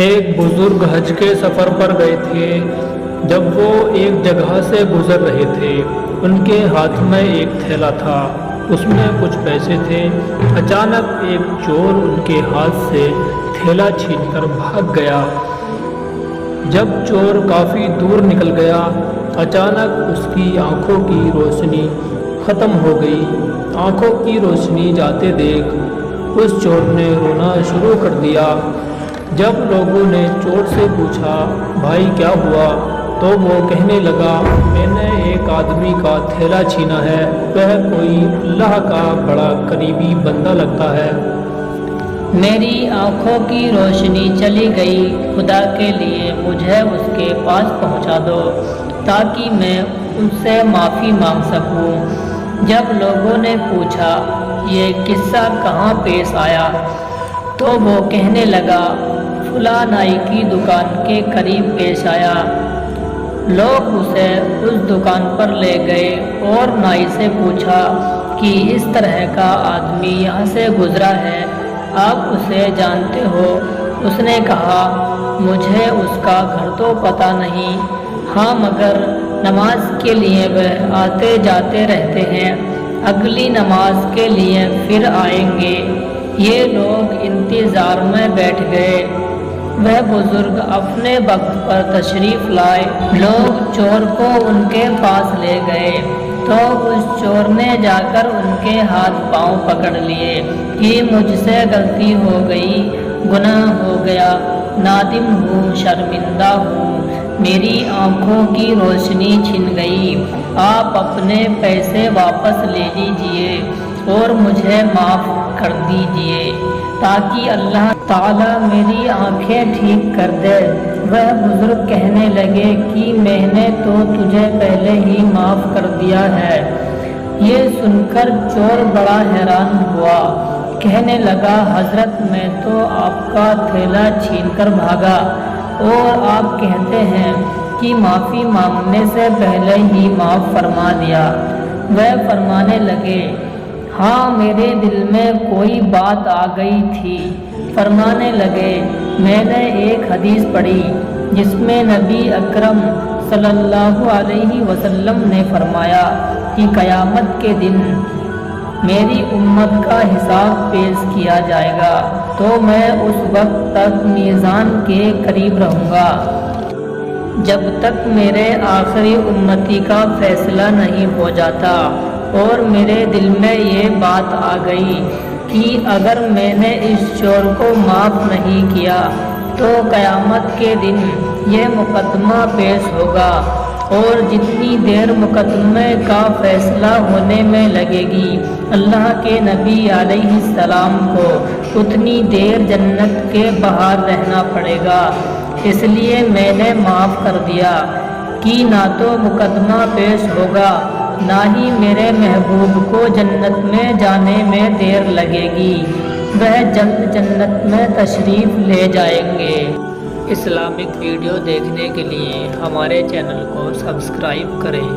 ایک بزرگ حج کے سفر پر گئے تھے۔ جب وہ ایک جگہ سے گزر رہے تھے، ان کے ہاتھ میں ایک تھیلا تھا، اس میں کچھ پیسے تھے۔ اچانک ایک چور ان کے ہاتھ سے تھیلا چھین کر بھاگ گیا۔ جب چور کافی دور نکل گیا، اچانک اس کی آنکھوں کی روشنی ختم ہو گئی۔ آنکھوں کی روشنی جاتے دیکھ اس چور نے رونا شروع کر دیا۔ جب لوگوں نے چور سے پوچھا، بھائی کیا ہوا، تو وہ کہنے لگا، میں نے ایک آدمی کا تھیلا چھینا ہے، وہ کوئی اللہ کا بڑا قریبی بندہ لگتا ہے۔ میری آنکھوں کی روشنی چلی گئی، خدا کے لیے مجھے اس کے پاس پہنچا دو تاکہ میں ان سے معافی مانگ سکوں۔ جب لوگوں نے پوچھا یہ قصہ کہاں پیش آیا، تو وہ کہنے لگا فلاں نائی کی دکان کے قریب پیش آیا۔ لوگ اسے اس دکان پر لے گئے اور نائی سے پوچھا کہ اس طرح کا آدمی یہاں سے گزرا ہے، آپ اسے جانتے ہو؟ اس نے کہا، مجھے اس کا گھر تو پتہ نہیں، ہاں مگر نماز کے لیے وہ آتے جاتے رہتے ہیں، اگلی نماز کے لیے پھر آئیں گے۔ یہ لوگ انتظار میں بیٹھ گئے۔ وہ بزرگ اپنے وقت پر تشریف لائے۔ لوگ چور کو ان کے پاس لے گئے تو اس چور نے جا کر ان کے ہاتھ پاؤں پکڑ لیے کہ مجھ سے غلطی ہو گئی، گناہ ہو گیا، نادم ہوں، شرمندہ ہوں، میری آنکھوں کی روشنی چھن گئی، آپ اپنے پیسے واپس لے لیجئے اور مجھے معاف کر دیجئے تاکہ اللہ تعالیٰ میری آنکھیں ٹھیک کر دے۔ وہ بزرگ کہنے لگے کہ میں نے تو تجھے پہلے ہی معاف کر دیا ہے۔ یہ سن کر چور بڑا حیران ہوا، کہنے لگا، حضرت میں تو آپ کا تھیلا چھین کر بھاگا اور آپ کہتے ہیں کہ معافی مانگنے سے پہلے ہی معاف فرما دیا۔ وہ فرمانے لگے، ہاں میرے دل میں کوئی بات آ گئی تھی۔ فرمانے لگے، میں نے ایک حدیث پڑھی جس میں نبی اکرم صلی اللہ علیہ وسلم نے فرمایا کہ قیامت کے دن میری امت کا حساب پیش کیا جائے گا تو میں اس وقت تک میزان کے قریب رہوں گا جب تک میرے آخری امتی کا فیصلہ نہیں ہو جاتا، اور میرے دل میں یہ بات آ گئی کہ اگر میں نے اس چور کو معاف نہیں کیا تو قیامت کے دن یہ مقدمہ پیش ہوگا، اور جتنی دیر مقدمے کا فیصلہ ہونے میں لگے گی اللہ کے نبی علیہ السلام کو اتنی دیر جنت کے باہر رہنا پڑے گا۔ اس لیے میں نے معاف کر دیا کہ نہ تو مقدمہ پیش ہوگا، نہ ہی میرے محبوب کو جنت میں جانے میں دیر لگے گی، وہ جلد جنت میں تشریف لے جائیں گے۔ اسلامک ویڈیو دیکھنے کے لیے ہمارے چینل کو سبسکرائب کریں۔